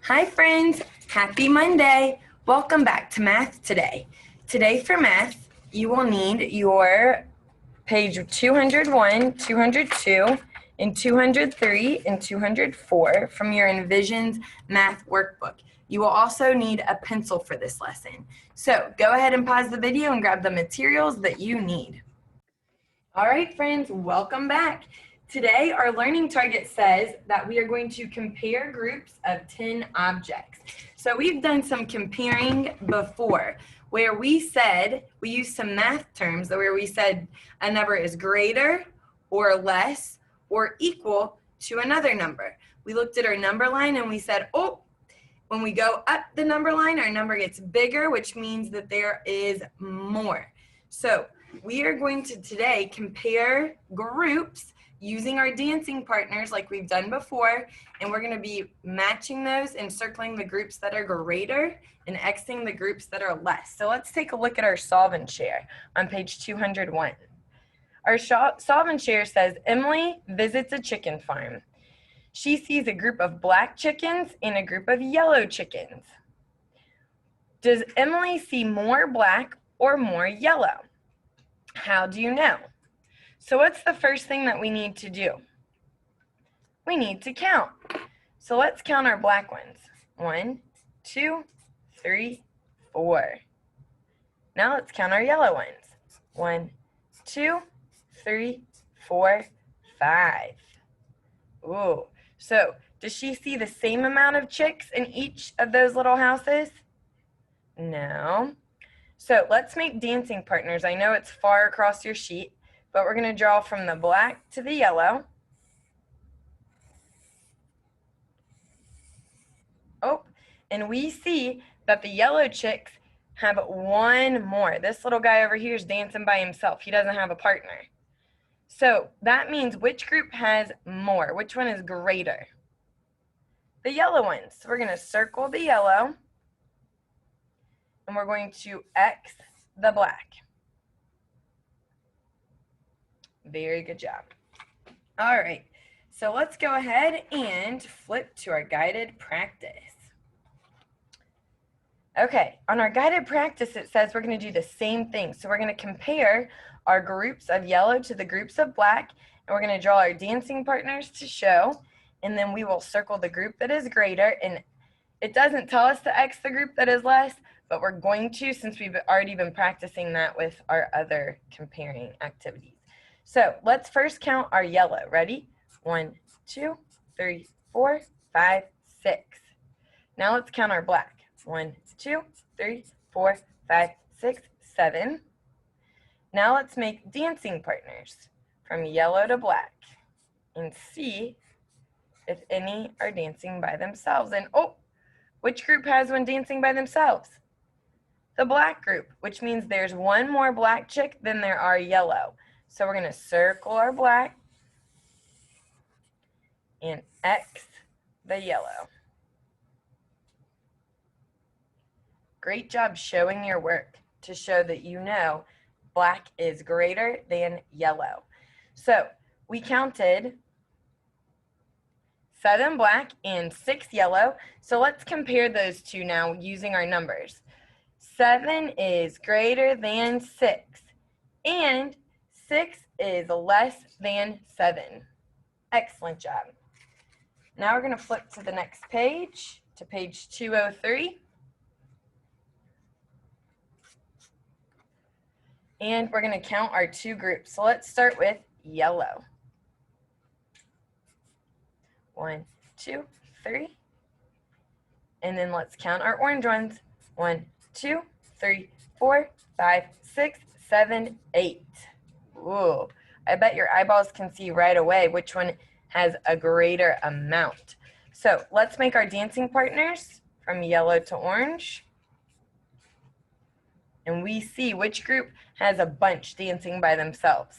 Hi friends, happy Monday. Welcome back to Math Today. Today for math, you will need your page 201, 202, and 203 and 204 from your Envisions Math Workbook. You will also need a pencil for this lesson. So go ahead and pause the video and grab the materials that you need. All right, friends, welcome back. Today, our learning target says that we are going to compare groups of 10 objects. So we've done some comparing before where we used some math terms where we said a number is greater or less or equal to another number. We looked at our number line and we said, oh, when we go up the number line, our number gets bigger, which means that there is more. So we are going to today compare groups using our dancing partners like we've done before, and we're going to be matching those and circling the groups that are greater and Xing the groups that are less. So let's take a look at our solve and share on page 201. Our solve and share says, Emily visits a chicken farm. She sees a group of black chickens and a group of yellow chickens. Does Emily see more black or more yellow? How do you know? So what's the first thing that we need to do? We need to count. So let's count our black ones. 1, 2, 3, 4. Now let's count our yellow ones. 1, 2, 3, 4, 5. Ooh. So does she see the same amount of chicks in each of those little houses? No. So let's make dancing partners. I know it's far across your sheet, but we're going to draw from the black to the yellow. Oh, and we see that the yellow chicks have one more. This little guy over here is dancing by himself. He doesn't have a partner. So that means which group has more? Which one is greater? The yellow ones. So we're going to circle the yellow, and we're going to X the black. Very good job. All right, so let's go ahead and flip to our guided practice. Okay, on our guided practice, it says we're going to do the same thing. So we're going to compare our groups of yellow to the groups of black, and we're going to draw our dancing partners to show, and then we will circle the group that is greater, and it doesn't tell us to X the group that is less, but we're going to since we've already been practicing that with our other comparing activities. So let's first count our yellow. Ready? 1, 2, 3, 4, 5, 6. Now let's count our black. 1, 2, 3, 4, 5, 6, 7. Now let's make dancing partners from yellow to black and see if any are dancing by themselves. And oh, which group has one dancing by themselves? The black group, which means there's one more black chick than there are yellow. So we're going to circle our black and X the yellow. Great job showing your work to show that you know black is greater than yellow. So we counted 7 black and 6 yellow. So let's compare those two now using our numbers. 7 is greater than 6, and 6 is less than 7. Excellent job. Now we're going to flip to the next page, to page 203. And we're going to count our two groups. So let's start with yellow. 1, 2, 3. And then let's count our orange ones. 1, 2, 3, 4, 5, 6, 7, 8. Ooh, I bet your eyeballs can see right away which one has a greater amount. So let's make our dancing partners from yellow to orange. And we see which group has a bunch dancing by themselves.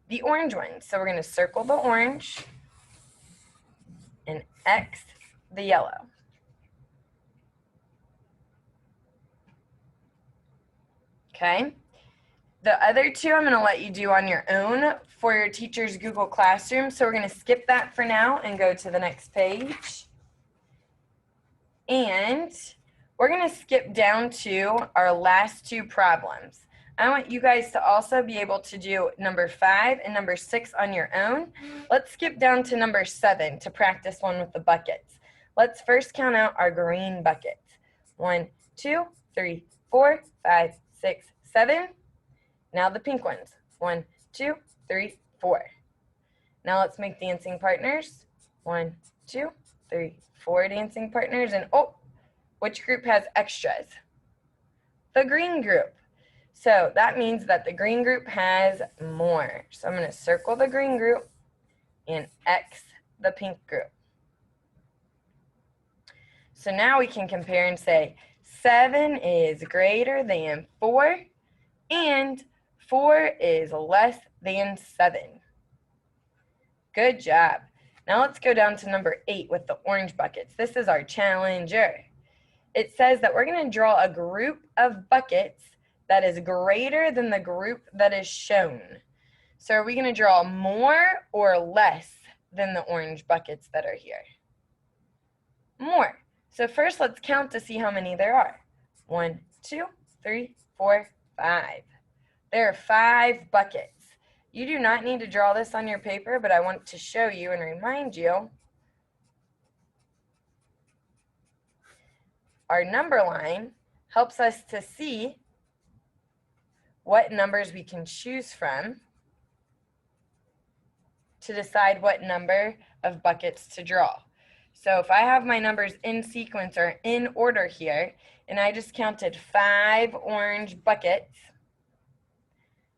The orange ones. So we're going to circle the orange and X the yellow. Okay. The other two I'm going to let you do on your own for your teacher's Google Classroom. So we're going to skip that for now and go to the next page. And we're going to skip down to our last two problems. I want you guys to also be able to do number 5 and number 6 on your own. Let's skip down to number 7 to practice one with the buckets. Let's first count out our green buckets. 1, 2, 3, 4, 5, 6, 7. Now the pink ones. 1, 2, 3, 4. Now let's make dancing partners. 1, 2, 3, 4 dancing partners. And oh, which group has extras? The green group. So that means that the green group has more. So I'm going to circle the green group and X the pink group. So now we can compare and say 7 is greater than 4 and 4 is less than 7. Good job. Now let's go down to number 8 with the orange buckets. This is our challenger. It says that we're going to draw a group of buckets that is greater than the group that is shown. So are we going to draw more or less than the orange buckets that are here? More. So first let's count to see how many there are. 1, 2, 3, 4, 5. There are 5 buckets. You do not need to draw this on your paper, but I want to show you and remind you. Our number line helps us to see what numbers we can choose from to decide what number of buckets to draw. So if I have my numbers in sequence or in order here, and I just counted 5 orange buckets,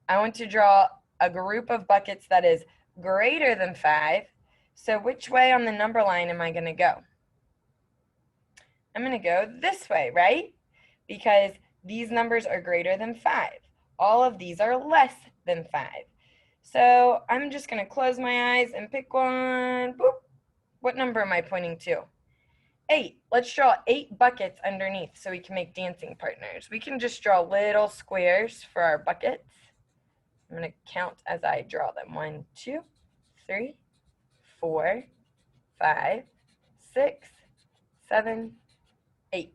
I want to draw a group of buckets that is greater than 5. So which way on the number line am I going to go? I'm going to go this way, right? Because these numbers are greater than 5. All of these are less than 5. So I'm just going to close my eyes and pick one. Boop. What number am I pointing to? 8. Let's draw 8 buckets underneath so we can make dancing partners. We can just draw little squares for our buckets. I'm going to count as I draw them. 1, 2, 3, 4, 5, 6, 7, 8.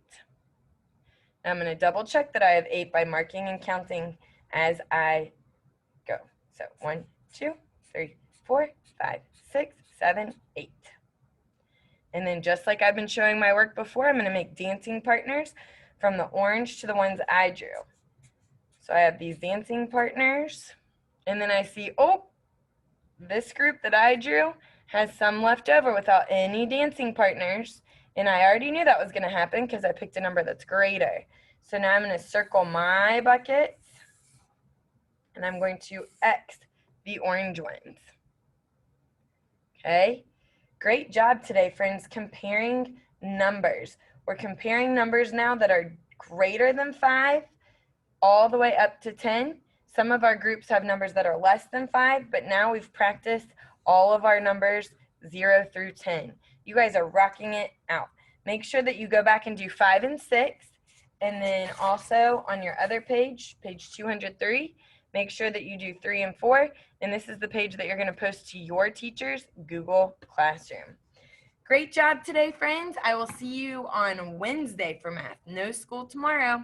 Now I'm going to double check that I have 8 by marking and counting as I go. So 1, 2, 3, 4, 5, 6, 7, 8. And then just like I've been showing my work before, I'm going to make dancing partners from the orange to the ones I drew. So I have these dancing partners, and then I see, oh, this group that I drew has some left over without any dancing partners, and I already knew that was going to happen because I picked a number that's greater. So now I'm going to circle my buckets, and I'm going to X the orange ones. Okay? Great job today, friends, comparing numbers. We're comparing numbers now that are greater than 5 all the way up to 10. Some of our groups have numbers that are less than 5, but now we've practiced all of our numbers 0 through 10. You guys are rocking it out. Make sure that you go back and do 5 and 6, and then also on your other page, page 203, make sure that you do 3 and 4, and this is the page that you're going to post to your teacher's Google Classroom. Great job today, friends. I will see you on Wednesday for math. No school tomorrow.